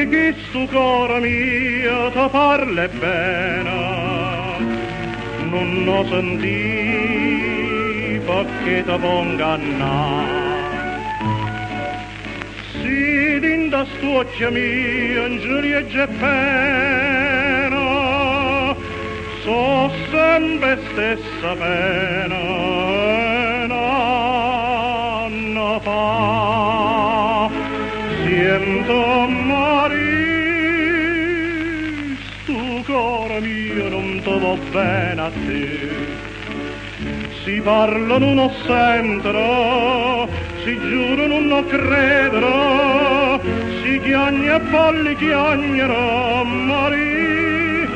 che sto cuore mio ti parla bene, non lo senti perché ti ponga a si dinda stuocchia mia in giuria e pena, so sempre stessa pena, non fa, sento morire, sto cuore mio non ti va bene a te. Si parla non lo sentono, si giuro non lo credono, si chiagna e poi chiagnano a morire,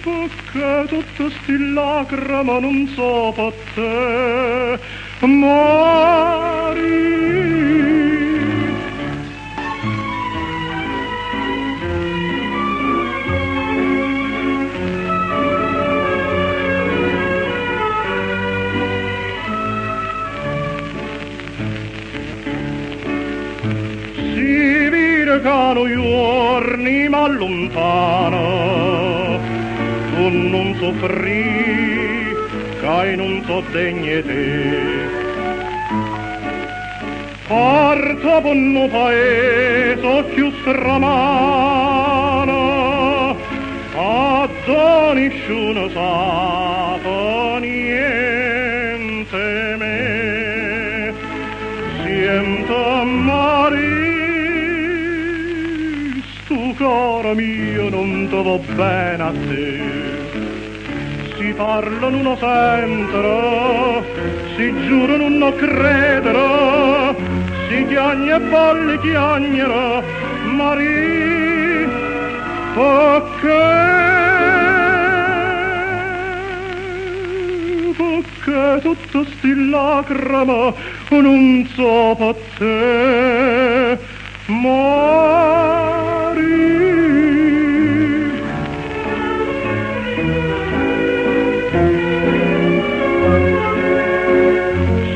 perché tutte sti lacrime non so per te morire. Cano giorni ma lontano, tu non soffri, che non so degne te. Parto per un paese più stramano, a nessuno sa niente me, sento morire. Cara mio non ti va bene a te, si parla non lo sentono, si giura non lo credono, si chiagna e poi chiagnano, morì, perché tutte sti lacrime non so per te morì.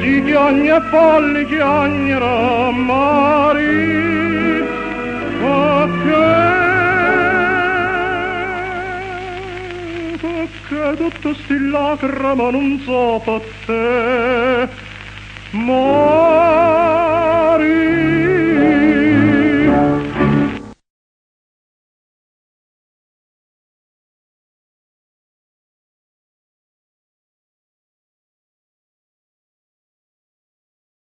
Si chiagna e poi chiagnano morì, perché tutte sti lacrime non so per te morì.